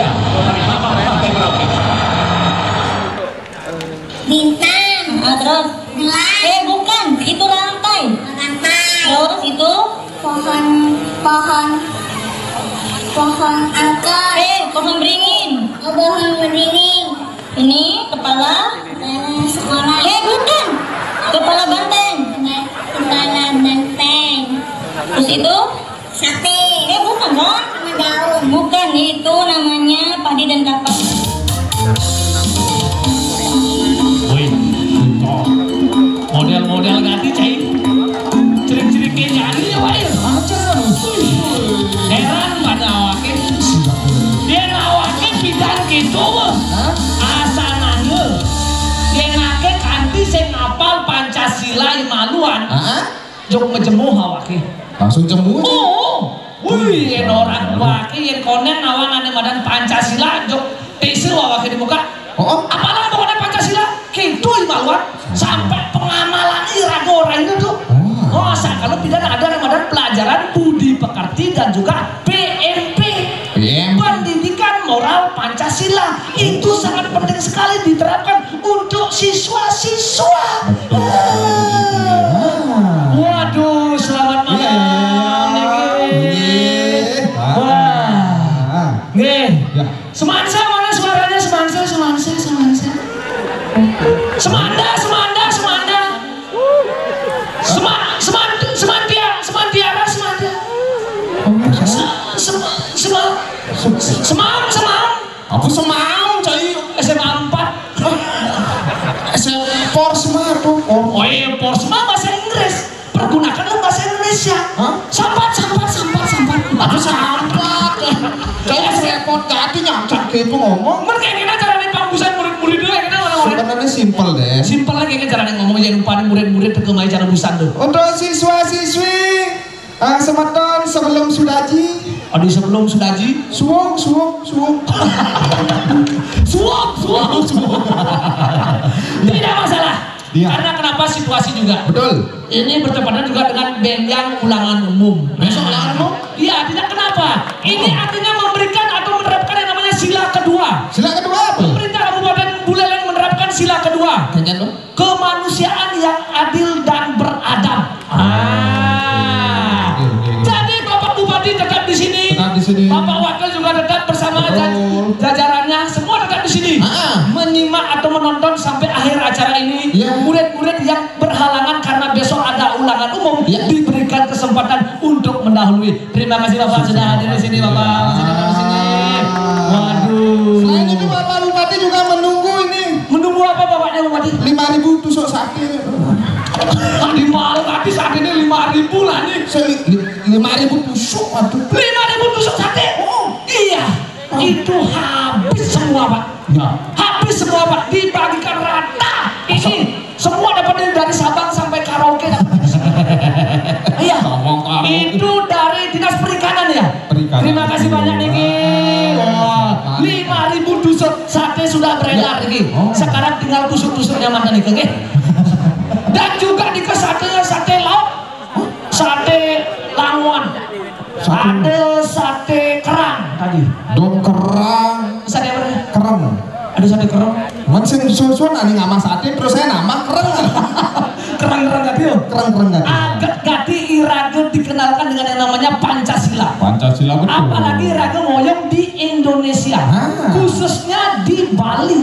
ya. Bintang. Terus Gelas. bukan, itu lantai. Lantai. Terus itu Pohon angkot. pohon beringin. Pohon beringin. Ini kepala Sekolah. bukan, kepala banteng. Kepala banteng. Terus itu Sate. bukan kan? Sama daun. Bukan, itu namanya padi dan kapas. Wih, model-model ganti cai. Ciri-ciri kejadian ya wae. Heran pada awake. Dia awake pidan gitu mah. Asanane. Dia ngake kanti sing apal Pancasila imaluan. Jok ngejemuh awake. Langsung jemu. Oh. Wih, yen orang awake yen konen awanane madan Pancasila jok tisu awake di muka. Apalah pokoknya Pancasila gitu imaluan sampai pengamalan iraga orang itu tuh. Oh, kalau tidak ada ramadan pelajaran budi pekerti dan juga PMP, pendidikan moral Pancasila itu sangat penting sekali diterapkan untuk siswa-siswa. Waduh, selamat malam Niki. Wah, nih, semansa mana suaranya semansa. Semam. Aku semau cai. SMA 4. Porsma tuh. Oh iya, Porsma bahasa Inggris. Pergunakanlah bahasa Indonesia. Sampat. Aku sampat. Cai repot tadi nyangkat gitu ngomong. Mereka kena caranya pambusan murid-murid dulu kena orang-orang. Sebenarnya simpel deh. Simpel lagi kan caranya ngomong jangan lupa murid-murid terkemai cara busan tuh. Untuk siswa-siswi semeton sebelum sudaji. Aduh sebelum sudaji. Suwung. Tidak masalah. Iya. Karena kenapa situasi juga. Betul. Ini bertepatan juga dengan benjang ulangan umum. Besok ulangan umum? Iya, tidak kenapa. Ini artinya memberikan atau menerapkan yang namanya sila kedua. Sila kedua apa? Pemerintah Kabupaten Buleleng menerapkan sila kedua. Kemanusiaan yang adil dan beradab. Jadi Bapak Bupati tetap di sini. Bapak Wakil juga tetap bersama jajarannya, semua tetap di sini. Menyimak atau menonton sampai akhir acara ini. Murid-murid yang berhalangan karena besok ada ulangan umum diberikan kesempatan untuk mendahului. Terima kasih Bapak sudah hadir di sini, Bapak. Masih datang di sini. Waduh. Selain itu Bapak Bupati juga menunggu ini. Menunggu apa Bapaknya Bupati? 5.000 tusuk sate. Di malam tadi saat ini 5.000 lah nih. 5.000 tusuk, waduh. 5.000 tusuk sate? Iya. Itu habis semua Pak. Habis semua Pak. Dibagikan rata. Ini semua dapat dari Sabang sampai Karaoke. Iya. Itu dari Dinas Perikanan ya. Terima kasih banyak Niki. 5.000 tusuk sate sudah beredar Niki. Sekarang tinggal tusuk-tusuknya mana Niki? Dan juga di sate lauk, sate languan, ada sate kerang tadi. Kerang. Sate apa? Kerang. Ada sate kerang. Masih susun ani nama sate terus saya nama kerang. Kerang gati yo. Kerang gati. Agak gati irage dikenalkan dengan yang namanya Pancasila. Pancasila betul. Apalagi irage ngoyong di Indonesia, khususnya di Bali,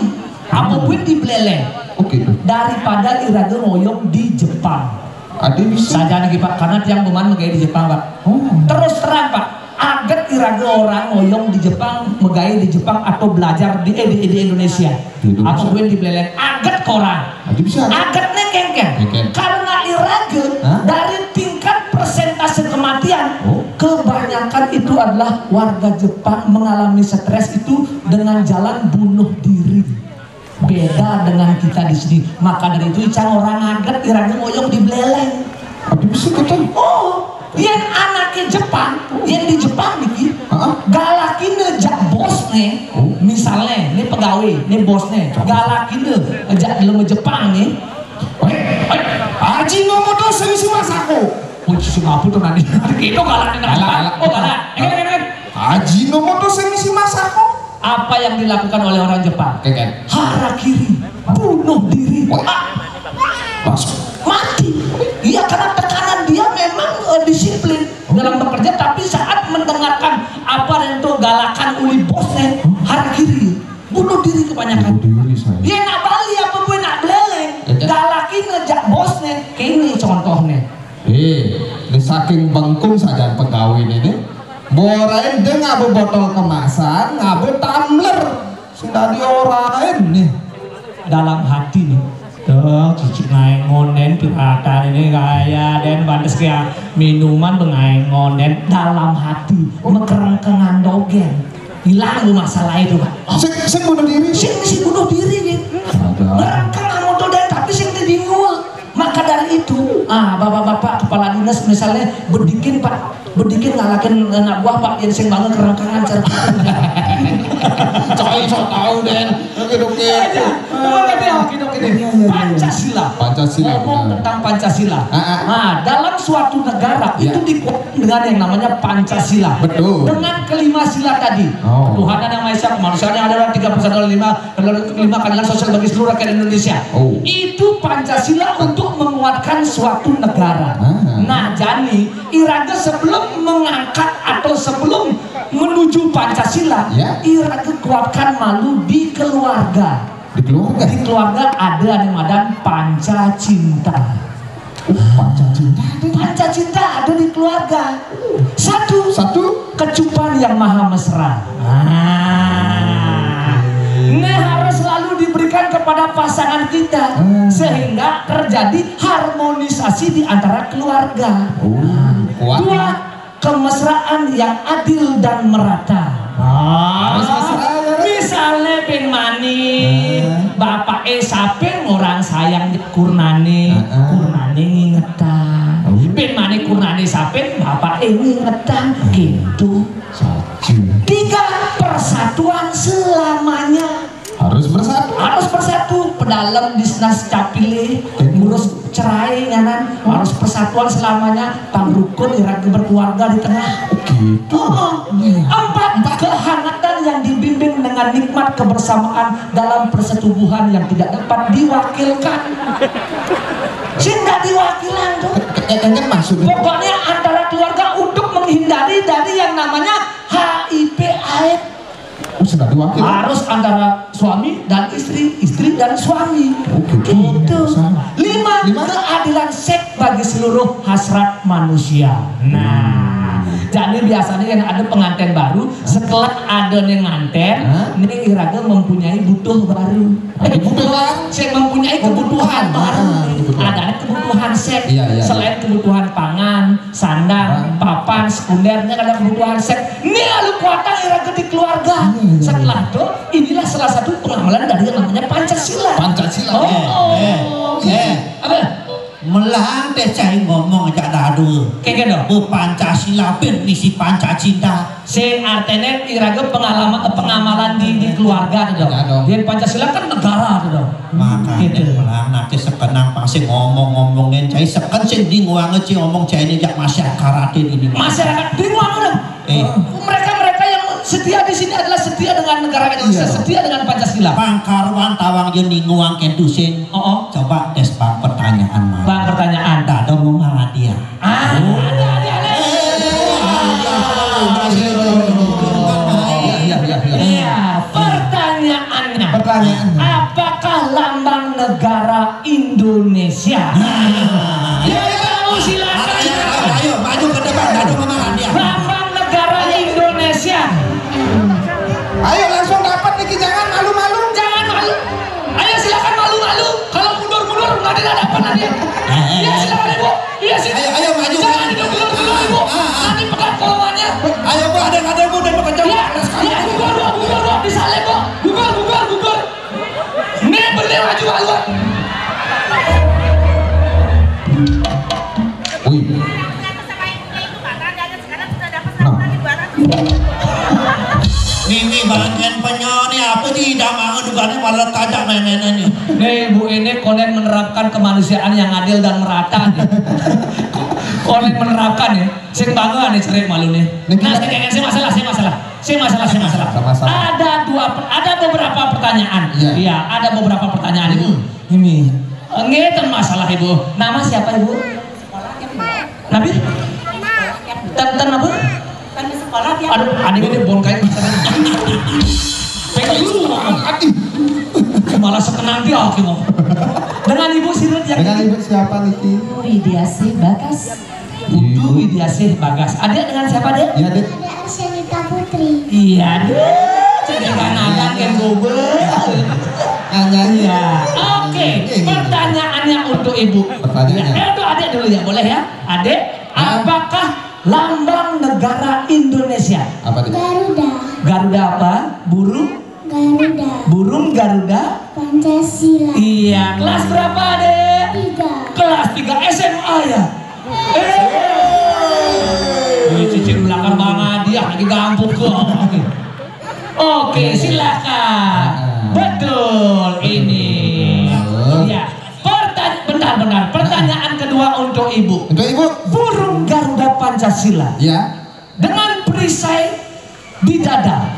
apapun di Buleleng. Oke. Daripada irage ngoyong di Jepang. Adi bisa. Saja nih Pak, karena tiang beman megay di Jepang Pak. Terus terang Pak, agat irage orang ngoyong di Jepang, megay di Jepang atau belajar di Indonesia. Apapun di Buleleng, agat korang. Adi bisa. Agatnya kengkeng. Karena irage dari tingkat persentase kematian, kebanyakan itu adalah warga Jepang mengalami stres itu dengan jalan bunuh diri. Beda dengan kita di sini. Maka dari itu icang orang agat irage ngoyong di Buleleng. Adi bisa kita. Yang anaknya Jepang, yang di Jepang nih, galakine jak bosnya, misalnya, ini pegawai, ini bosnya, galakine jak dalam Jepang nih, Haji Nomoto Semisi Masako. Singapura tuh nanti, itu galaknya Jepang, galak, Haji Nomoto Semisi Masako. apa yang dilakukan oleh orang Jepang? Keket. Harakiri, bunuh diri. Mati. Iya, karena tekanan dia memang disiplin dalam bekerja, tapi saat mendengarkan apa yang itu galakan uli bosnya, harakiri, bunuh diri kebanyakan. Dia nak bali apa gue nak beleleng, galakin ngejak bosnya. Ini contohnya. Di saking bengkung saja pegawai ini, borain dia ngabu botol kemasan, ngabu tumbler, sudah diorain nih. Dalam hati nih. Tuh, cici ngaingonen pirata ini kaya dan pantes kayak minuman pengaingonen dalam hati mekerengkengan dogen. Hilang lu masalah itu kan. Sing bunuh diri. Sing bunuh diri nih. Merengkengan motor dan tapi sing dibingul. Maka dari itu, bapak-bapak kepala dinas misalnya bedikin ngalakin anak buah Pak yang sing bangun kerengkengan cara. Coy so tahu den. Oke. Pancasila. Ngomong tentang Pancasila. Dalam suatu negara itu dikuatkan dengan yang namanya Pancasila. Betul. Dengan kelima sila tadi. Tuhan yang Maha Esa, kemanusiaan yang ada 3+5 keadilan sosial bagi seluruh rakyat Indonesia. Itu Pancasila untuk menguatkan suatu negara. Nah, jadi Iraga sebelum mengangkat atau sebelum menuju Pancasila, Iraga kuatkan malu di keluarga. Di keluarga ada animadan Pancacinta. Pancacinta ada di keluarga. Satu kecupan yang maha mesra. Ini harus selalu diberikan kepada pasangan kita sehingga terjadi harmonisasi di antara keluarga. Dua, kemesraan yang adil dan merata. Misalnya Ben Mani, bapak sapin orang sayang Kurnani, Kurnani ngingetan. Ben Mani Kurnani sapin, bapak ngingetan gitu. Tiga, persatuan selamanya. Harus bersatu. Pedalam disnas capile, ngurus cerai nganan, harus persatuan selamanya. Pangrukun Iraga berkeluarga di tengah. Gitu. Empat, kehangatan yang dibimbing dengan nikmat kebersamaan dalam persetubuhan yang tidak dapat diwakilkan. Sehingga diwakilan tuh. Pokoknya antara keluarga untuk menghindari dari yang namanya HIV/AIDS. Sudah diwakil. Harus antara suami dan istri dan suami. Gitu. Lima, keadilan seks bagi seluruh hasrat manusia. Nah, jadi biasanya yang ada pengantin baru, setelah ada yang nganten, ini Iraga mempunyai butuh baru. Saya mempunyai kebutuhan baru. Ada kebutuhan seks. Selain kebutuhan pangan, sandang, papan, sekundernya ada kebutuhan seks. Ini lalu kuatan Iraga di keluarga. Setelah itu, inilah salah satu pengamalan dari yang namanya Pancasila. Apa? Melang teh cai ngomong aja dadu. Kayak gitu. Pancasila misi Pancacinta. Sing artinya Iraga pengamalan di keluarga tuh dong. Dia Pancasila kan negara tuh dong. Makanya melang nanti sekenang pasti ngomong-ngomongin cai seken sing di nguange ci ngomong cai ini jak masyarakat ini. Masyarakat di nguange dong. Mereka yang setia di sini adalah setia dengan negara Indonesia, setia dengan Pancasila. Pangkarwan tawang jeung di nguang kentusin. Coba tes pertanyaan Bang pertanyaan. Tak ada ngomong dia. Pertanyaannya, apakah lambang negara Indonesia? Ya tahu, silakan. Ayo maju ke depan, ada ngomong dia. Lambang negara Indonesia. Ayo langsung dapat nih, jangan malu-malu. Jangan malu. Ayo silakan malu-malu. Kalau mundur-mundur nggak ada dapat nanti. Ya silakan ibu. Iya sih. Ayo maju. Jangan mundur-mundur ibu. Nanti pegang kolongannya. Ayo bu, ada bu dan bekerja. Ya gugur disalib bu. Gugur. Nih beli maju haluan. Ini bagian penyoni apa tidak mau dugaannya malah tajak nenek-nenek. Nih Bu ini konen menerapkan kemanusiaan yang adil dan merata nih. Konen menerapkan ya. Sing bangga nih cerik malu nih. Nah, saya masalah. Ada dua pertanyaan. Iya, ada beberapa pertanyaan Ibu. Ini ngeten masalah Ibu. Nama siapa Ibu? Nabi? Tenten apa? Kan di sekolah dia. Aduh, adik ini bongkai malah sekenang dia mau. Dengan Ibu Sirut yang Dengan Ibu siapa Niki? Widiasih Bagas. Ibu Widiasih Bagas. Adik dengan siapa Dek? Iya Dek. Ada Arsenita Putri. Iya Dek. Cedekan anak kan gobe. Iya. Oke, pertanyaannya untuk Ibu. Pertanyaannya. Untuk adik dulu ya, boleh ya? Adik, apakah lambang negara Indonesia? Apa Dek? Garuda. Garuda apa? Burung? Garuda. Burung Garuda? Pancasila. Iya, kelas berapa Dek? 3. Kelas 3 SMA ya? Ini cicing belakang Bang Adiah lagi gampuk kok. Oke, silakan. Betul ini. Ya. Benar. Pertanyaan kedua untuk Ibu. Untuk Ibu. Burung Garuda Pancasila Ya. dengan perisai di dada.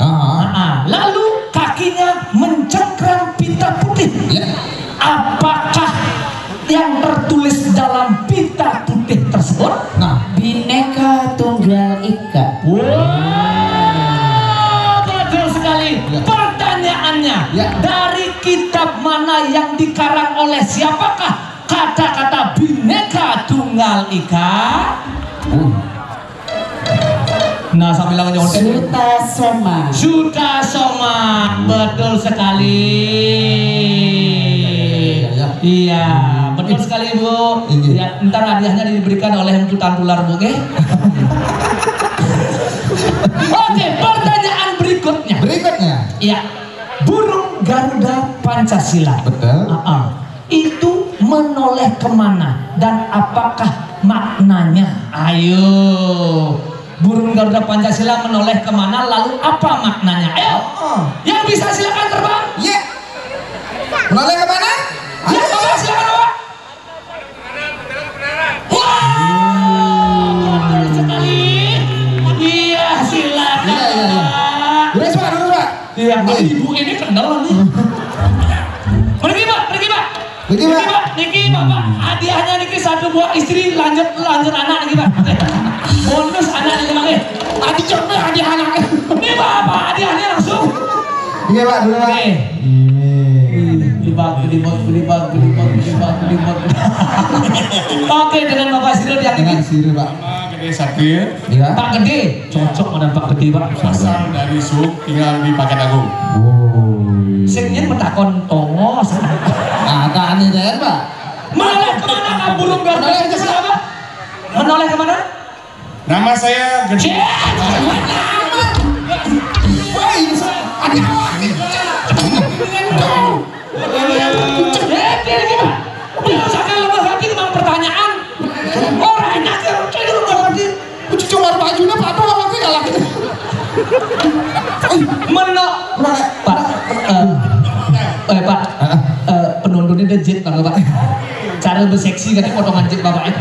Lalu kakinya mencengkram pita putih. Ya. Apakah yang tertulis dalam pita putih tersebut? Nah, Bhinneka Tunggal Ika. Wow, betul sekali. Pertanyaannya, dari kitab mana yang dikarang oleh siapakah kata-kata Bhinneka Tunggal Ika? Nah, sambil lawan nyontek. Sutasoma, betul sekali. Iya, betul sekali Bu. Ya, ntar hadiahnya diberikan oleh Empu Tantular Bu, oke? Oke, pertanyaan berikutnya. Iya, burung Garuda Pancasila. betul. Itu menoleh kemana dan apakah maknanya? Ayo, burung Garuda Pancasila menoleh kemana, lalu apa maknanya? Ayo, yang bisa silakan terbang. Ya. Menoleh kemana? Ya, Bapak silakan Bapak. Wow, betul sekali. Iya, silakan. Pak. Terus Pak. Iya, Ibu ini kenal nih. Pergi Pak. Niki Bapak, hadiahnya Niki 1 buah istri, lanjut anak Niki Pak. Bonus anak Niki Pak. Tadi coba hadiah anak. Ini Bapak, hadiahnya langsung. Iya Pak, dulu Pak. Gelibak. Oke, dengan Bapak Sirul yang Dengan ini. Siri Pak. Gede Sakir, Iya. Pak Gede, cocok dengan Pak Gede Pak. asal dari Sub, tinggal di Paket Agung. Sing nyen metakon tongos. Ada nih kan Pak. Menoleh kemana Kak burung Garuda Pancasila Pak? Menoleh kemana? Nama saya Gede. Pertanyaan orang enak ya, kayak lu nggak ngerti. Cuma bajunya Pak tuh apa sih galak itu? Pak, Pak, penontonnya udah jet Pak. Cara berseksi kan potongan jet Bapak.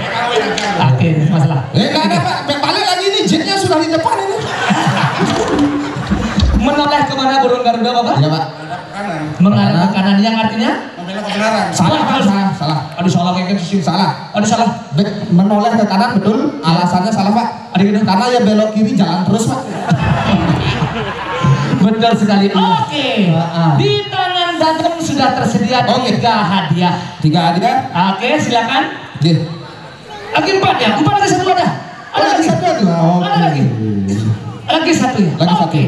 Oke, masalah. Nggak ada Pak, balik lagi nih jetnya sudah di depan ini. Menoleh kemana burung Garuda Bapak? Iya Pak. Mengarah ke kanan yang artinya? Membela kebenaran. Salah. Aduh salah kayak gitu sih. Salah. Aduh salah. Menoleh ke kanan betul. Alasannya salah Pak. Aduh gitu. Karena ya belok kiri jalan terus Pak. Betul sekali. Oke. Di tangan Dantum sudah tersedia 3 hadiah. 3 hadiah. Oke, silakan. Nih. Lagi 4 ya? 4 lagi 1 ada. Ada lagi. Ada lagi. Lagi 1 ya. Lagi 1. Oke.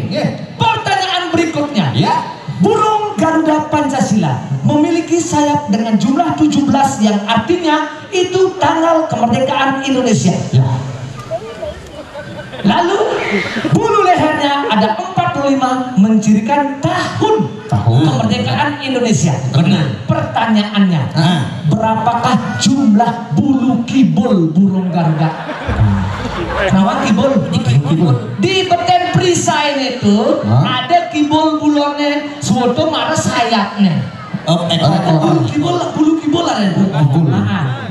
Pertanyaan berikutnya. Ya. Burung Garuda Pancasila memiliki sayap dengan jumlah 17 yang artinya itu tanggal kemerdekaan Indonesia. Ya. Lalu bulu lehernya ada 45 mencirikan tahun kemerdekaan Indonesia. Benar. Pertanyaannya, berapakah jumlah bulu kibul burung Garuda? Kenapa kibul? Di beten perisai itu ada kibul bulone, suatu marah sayapnya. Bulu kibul ada.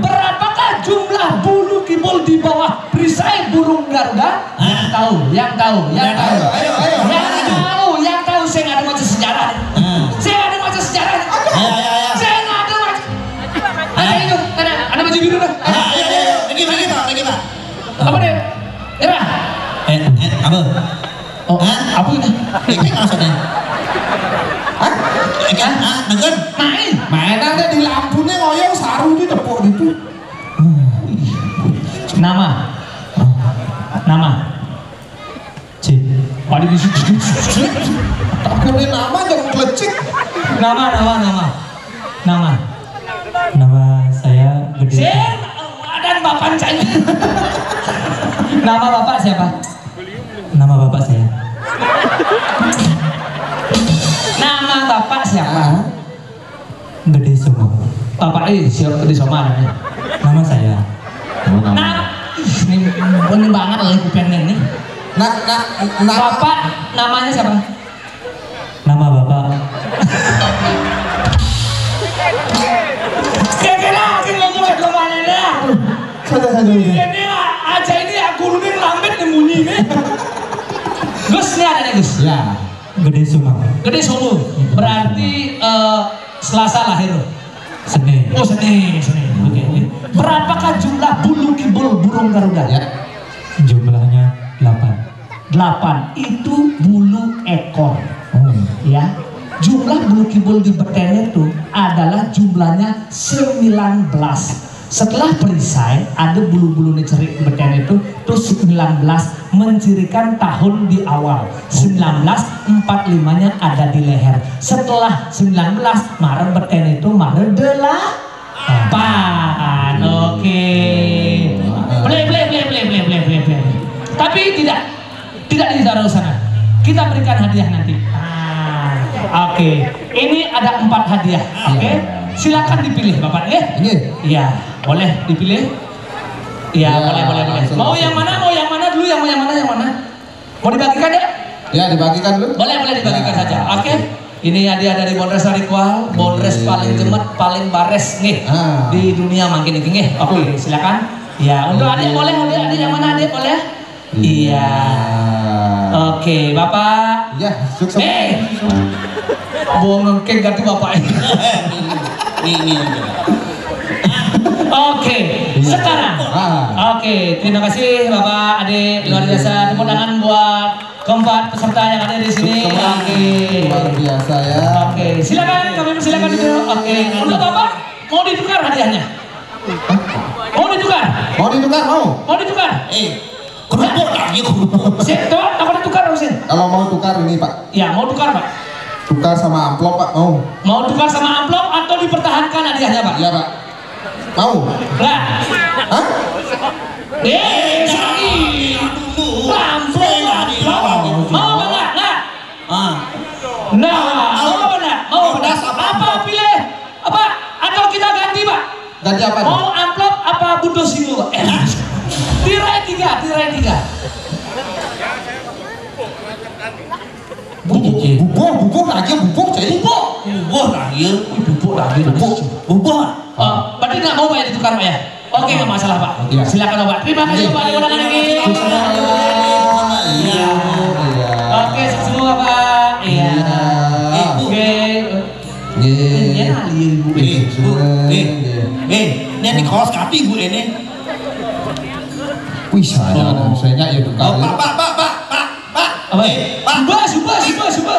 Berapakah jumlah bulu kibul di bawah perisai burung Garuda? Yang tahu. Saya ada macam sejarah. Saya ada Apa ini? Iki maksudnya. Hah? Iki nengen. Mainan teh di lampunya ngoyong saru itu tepuk gitu. Nama. Cik. Padi di situ. Aku ini nama jangan kelecik. Nama. Nama saya Gede. Sen, dan bapak saya. Nama bapak siapa? Nama bapak saya. Nama bapak siapa? Gede Sumo. Bapak siapa di Somar? Nama saya. Ini banget lah ibu pengen nih. Bapak namanya siapa? Nama bapak. Kira-kira ngomong ke kemana dah? Ini aja ini aku ini lambet nemunyi nih. Gus ini ada nih Gus. Ya. Gede Sumo. Gede Sumo. Berarti Selasa lahir. Senin. Oh Senin. Oke. Berapakah jumlah bulu kibul burung Garuda? Ya. Jumlahnya 8. 8 itu bulu ekor. Ya. Jumlah bulu kibul di betennya itu adalah jumlahnya 19. Setelah perisai ada bulu-bulu cerik beten itu tuh 19 mencirikan tahun di awal. 1945-nya ada di leher. Setelah 19 Maret beten itu Maret 8. Oke. Play. Tapi tidak ditaruh sana. Kita berikan hadiah nanti. Oke. Ini ada 4 hadiah. Oke. Silakan dipilih Bapak ya. Iya, boleh dipilih. Iya, boleh. Mau yang mana dulu? Yang mana? Mau dibagikan ya? Ya, dibagikan dulu. Boleh dibagikan saja. Oke. Ini hadiah dari Bonres Harikwal, Bonres paling jemet, paling bares nih di dunia makin ini nih. Oke, silakan. Ya, untuk adik boleh, adik yang mana adik boleh? Iya. Oke, Bapak. Ya, sukses. Bohong ngekeng ganti Bapak ini. Ini. Oke, sekarang. Oke, terima kasih Bapak, Adik, luar biasa. Tepuk tangan buat keempat peserta yang ada di sini. Oke. Luar biasa ya. Oke, silakan kami persilakan dulu. Oke, untuk Bapak mau ditukar hadiahnya? Mau ditukar? Mau ditukar? Kerupuk lagi kerupuk. Sip, tuh, aku ditukar harusnya. Kalau mau tukar ini Pak, Ya, mau tukar Pak. tukar sama amplop Pak, mau? Mau tukar sama amplop atau dipertahankan hadiahnya Pak? Iya Pak. Mau? Lah. Hah? Sakit. Amplop. Mau apa enggak? Mau apa pilih? Apa? Atau kita ganti Pak? Ganti apa? Mau amplop apa bundus ini Pak? Tirai tiga. Bubuk lagi jadi. Bubuk lagi. Berarti nggak mau Pak ya ditukar Pak ya? Oke, nggak masalah Pak. Silakan Pak. Terima kasih Pak. Diundang lagi. Iya. Oke, semua Pak. Iya. Oke. Ini kaos kaki Bu ini. Wih, saya ya tukar. Pak. Subah.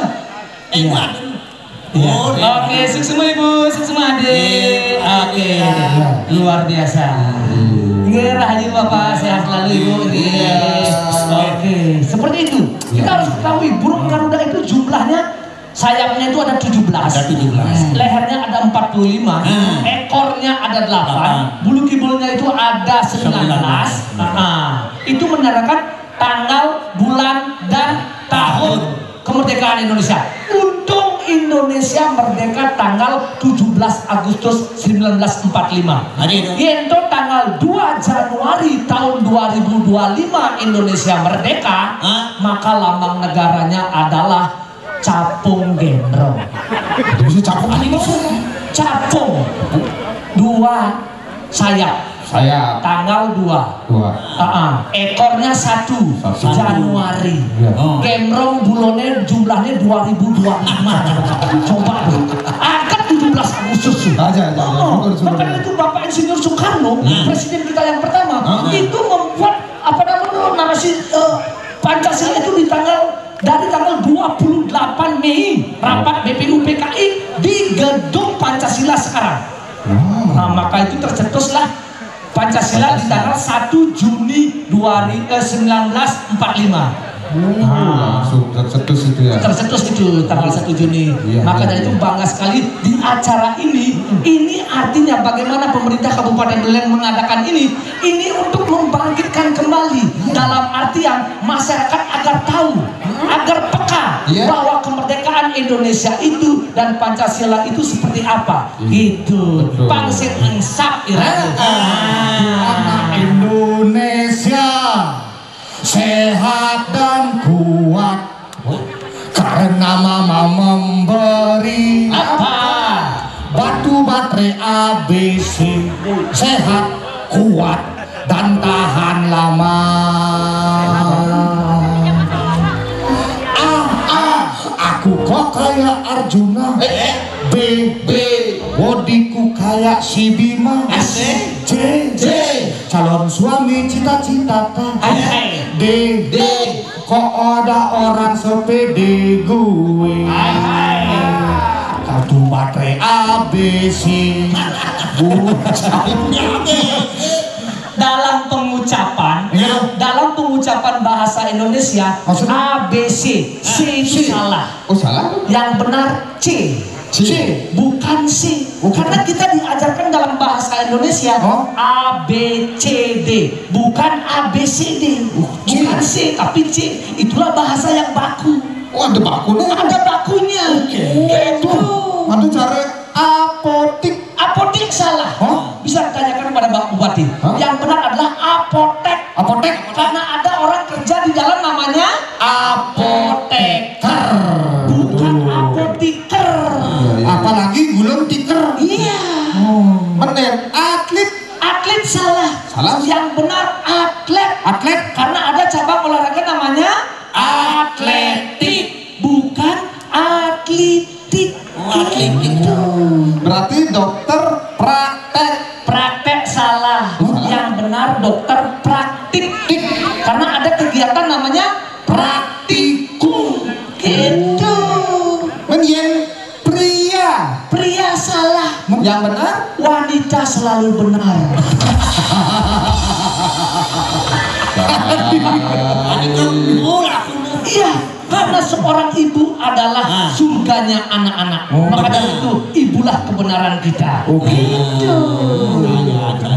Oke, sukses semua Ibu, sukses semua Adik. Oke, luar biasa. Rahayu Bapak, sehat selalu Ibu. Oke, seperti itu. Kita harus ketahui burung Garuda itu jumlahnya sayapnya itu ada 17. Lehernya ada 45, ekornya ada 8, bulu kibulnya itu ada 19. Itu menandakan tanggal, bulan, dan tahun kemerdekaan Indonesia. Untung Indonesia merdeka tanggal 17 Agustus 1945. Yaitu tanggal 2 Januari tahun 2025 Indonesia merdeka, maka lambang negaranya adalah capung gendrong. Bisa capung apa maksudnya? Capung 2 sayap. Tanggal 2. Ekornya 1 Januari. Gemrong bulone jumlahnya 2025. Coba tuh. Angkat 17 Agustus. Makanya itu Bapak Insinyur Soekarno, presiden kita yang pertama, itu membuat narasi Pancasila itu dari tanggal 2 Mei rapat BPUPKI di gedung Pancasila sekarang. Nah, maka itu tercetuslah Pancasila di tanggal 1 Juni 1945. Langsung tercetus itu ya. Tercetus itu tanggal 1 Juni. Iya, Maka iya, dari itu iya. bangga sekali di acara ini. Ini artinya bagaimana pemerintah Kabupaten Buleleng mengadakan ini untuk membangkitkan kembali dalam artian masyarakat agar tahu, agar peka Iya. bahwa kemerdekaan Indonesia itu dan Pancasila itu seperti apa. Gitu. Betul. Pangsit insap Anak Indonesia sehat dan kuat karena mama memberi batu baterai ABC, sehat, kuat dan tahan lama. Aku kok kayak Arjuna. B bodiku kayak si Bima. C calon suami cita-cita. D kok ada orang sepede gue. Kartu baterai ABC. dalam pengucapan bahasa Indonesia Maksudnya? ABC, C itu salah. Oh salah? Yang benar C. Bukan C. Karena kita diajarkan dalam bahasa Indonesia A B C D, bukan A B C D. Bukan C tapi C. Itulah bahasa yang baku. Oh ada bakunya. Ada bakunya. Gitu. Ada cara apotik. Apotik salah. Bisa ditanyakan kepada Pak Bupati. Yang benar adalah apotek. Apotek Karena ada orang kerja di dalam namanya apoteker. bukan apotiker. Apalagi gulung tiker. Iya. Bener. Atlet. Atlet salah. Salah. Yang benar atlet. Atlet. Karena ada cabang olahraga namanya atletik, bukan atletik. Berarti dokter praktek. Praktek salah. Yang benar dokter praktik. Karena ada kegiatan namanya praktikum. Gitu. Menyen pria. Pria salah. Yang benar Wanita selalu benar. Iya, karena seorang ibu adalah surganya anak-anak. Maka dari itu, ibulah kebenaran kita.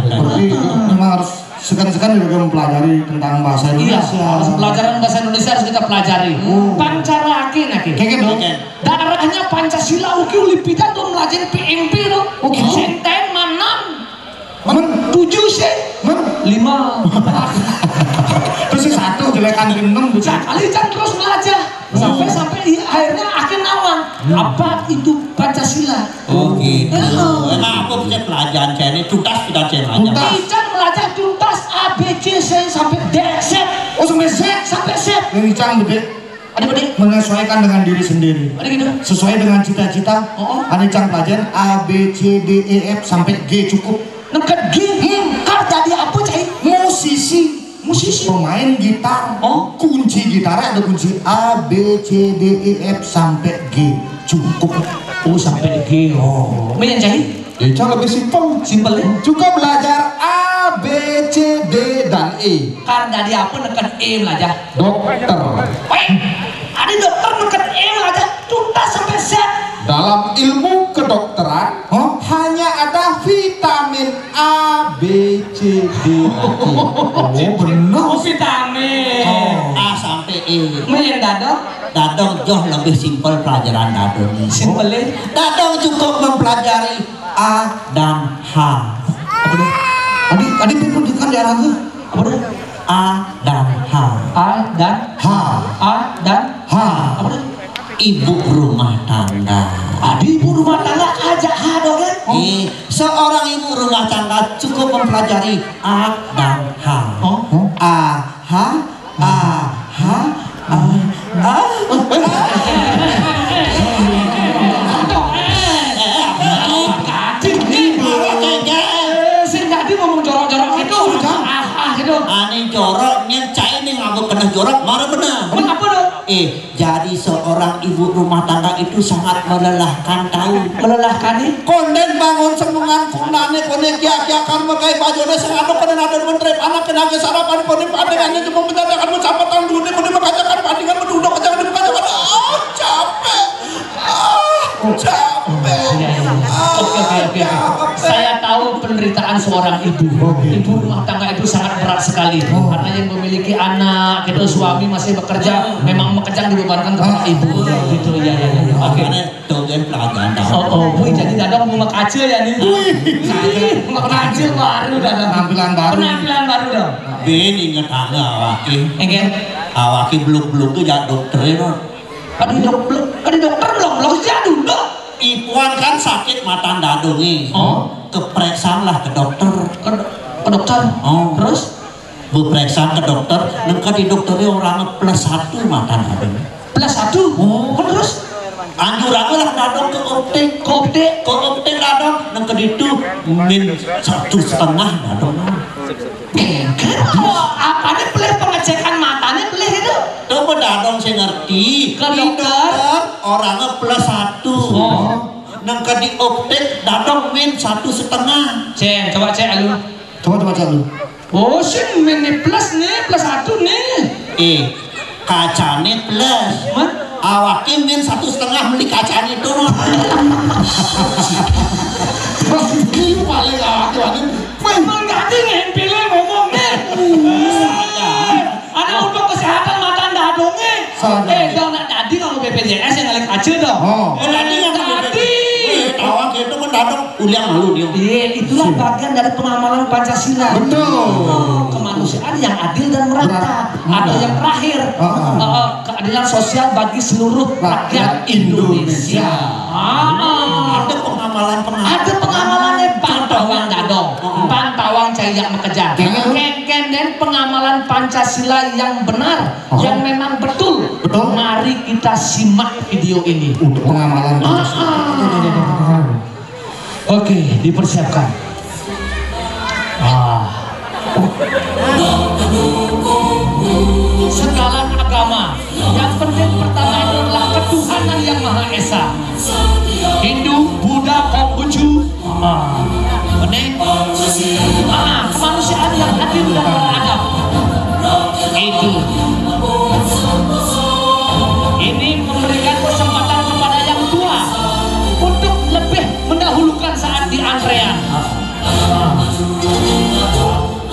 Berarti memang harus sekan-sekan juga mempelajari tentang bahasa Iya, Indonesia. harus pelajaran bahasa Indonesia harus kita pelajari. Pancarake nake. Kayak gitu. Darahnya Pancasila uki ulipitan tuh melajari PMP tuh. Oke. Senten manam. Men 7 sih. 5. terus yang satu jelekan di 6 Sekali kan terus belajar sampai akhirnya akhir nawang. Apa itu Pancasila? Oh gitu. Nah, aku bisa pelajaran saya ini tuntas kita belajar. Ican belajar tuntas A B C C sampai D Z. Oh sampai Z. Sampai Z. Yang Icang gede Adik-adik, menyesuaikan dengan diri sendiri. adik gitu. Sesuai dengan cita-cita. Ada Icang pelajaran A B C D E F sampai G cukup. Neket G. Kar jadi apa cai? Musisi. Pemain gitar. Kunci gitarnya ada kunci A B C D E F sampai G cukup. Oh sampai G. Main cai? Icang lebih simpel. Simpel ya. Juga belajar A, B, C, D, dan E. Kar jadi apa neket E belajar? Dokter. Ada dokter neket E belajar tuntas sampai Z. Dalam ilmu kedokteran, hanya ada vitamin A, B, C, D, dan E. Oh benar. Vitamin. A sampai E. Main dadong. Dadong jauh lebih simpel pelajaran dadong ini. Simpel ya. Dadong cukup mempelajari A dan H. Adik pendidikan di arah gue. Apa dulu? A dan H. A dan H. A dan H. apa dulu? Ibu rumah tangga. Adi ibu rumah tangga aja ha dong kan? Seorang ibu rumah tangga cukup mempelajari A dan H. A, H, A, H, A, A. Sing tadi ngomong jorok-jorok gitu. Gitu. Ani jorok, nyen cai ini ngabuk kena jorok, marah benar. Apa dong? Jadi seorang ibu rumah tangga itu sangat melelahkan tahu. Melelahkan nih. Konden bangun semungan kunane konen kiak-kiakan pakai bajone sing anu konen ada menteri anak kena sarapan konen padengannya cuma mendadak mencapatan dunia konen makajakan pandingan menduduk jangan dipakajakan. Capek. Capek. Oke. Saya tahu penderitaan seorang ibu. Ibu rumah tangga itu sangat berat sekali. Karena yang memiliki anak, gitu suami masih bekerja, memang bekerja dibebankan kepada ibu. Gitu ya. Oke. Tungguin pelajaran. Bu jadi dadang mau kacil ya nih. Mau kacil baru dadang. Penampilan baru. Penampilan baru dong. Ben inget awaki. Enggak. Awaki belum tuh ya dokterin. Kadi dokter belum jadul dong. Ipuan kan sakit mata dadungi. Keperiksa lah ke dokter. Ke dokter. Terus Beperiksa ke dokter, nengka di dokternya orang +1 mata dadung. +1? Terus? Anjurannya lah dadung ke optik dadung, nengka itu -1,5 dadung. Apa nih boleh pengecekan matanya boleh itu? Tuh dadung saya ngerti. Ke Di dokter orangnya +1. Nengka di optik dadung -1,5. Ceng, coba cek lu. Coba cek lu. Oh, sih mini plus nih, +1 nih. Kacanya plus. Awaknya -1,5 beli kacanya itu. Ini paling awak. Memang ganti ngempilnya ngomongnya. Ada untuk kesehatan mata dadungnya. Jangan tadi kalau BPJS yang ngalik aja dong. Tadi yang tadi. Awak itu mendadung uliang malu dia. Iya, itulah bagian dari pengamalan Pancasila. Betul. Kemanusiaan yang adil dan merata. Atau yang terakhir, keadilan sosial bagi seluruh rakyat Indonesia. Ada pengamalan. Ada pengamalannya Pantawang Dadong, Pantawang Cayak Mekejar. Ken dan pengamalan Pancasila yang benar, yang memang betul. Mari kita simak video ini. Untuk pengamalan Pancasila. Oke, dipersiapkan. Segala agama, yang penting pertama itu adalah ketuhanan yang Maha Esa. Hindu, Buddha, Konghucu, kemanusiaan yang adil dan beradab. Itu. Ini memberikan kesempatan kepada yang tua untuk lebih mendahulukan saat di antrean.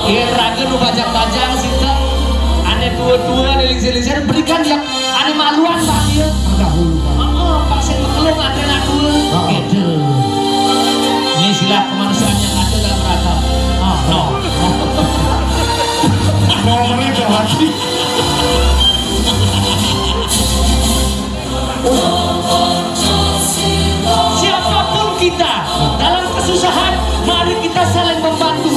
Raga nu bajang-bajang situ, ane tua-tua dilisir-lisir berikan yang ane maluan pak dia. Vaksin bekelung antrean aku. Gitu. Ini sila kemanusiaan yang adil dan beradab. Ngomongnya jauh lagi. Siapapun kita dalam kesusahan, mari kita saling membantu.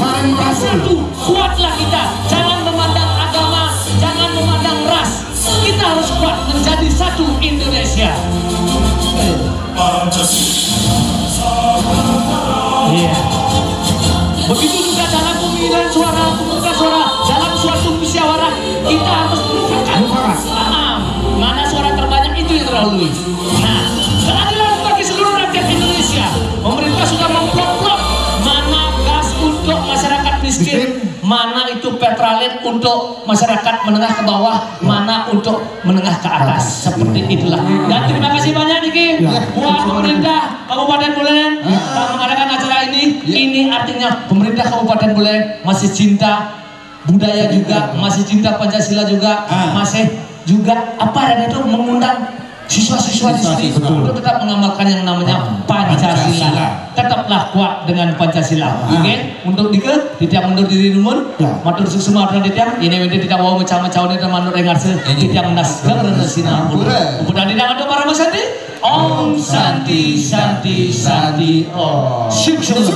Satu, kuatlah kita. Jangan memandang agama, jangan memandang ras. Kita harus kuat menjadi satu Indonesia. Begitu juga dalam pemilihan suara, pemungutan suara, dalam suatu musyawarah kita harus merupakan mana suara terbanyak itu yang terlalui. Nah, keadilan bagi seluruh rakyat Indonesia. Pemerintah sudah memplot-plot mana gas untuk masyarakat miskin, mana itu petrolin untuk masyarakat menengah ke bawah, mana untuk menengah ke atas. Seperti itulah. Dan terima kasih banyak Niki buat pemerintah Kabupaten Buleleng mengadakan acara ini. Ini artinya pemerintah Kabupaten Buleleng masih cinta budaya juga, masih cinta Pancasila juga, masih juga dan itu mengundang siswa-siswa di sini untuk tetap mengamalkan yang namanya Pancasila. Tetaplah kuat dengan Pancasila. Oke, untuk tidak mundur diri numun. Matur suksema matur ditiang. Ini wede tidak mau macam-macam ini manut rengarse ditiang nas karena sinapun. Kemudian tidak ada para masanti. Om Santi Santi Santi Om. Sukses.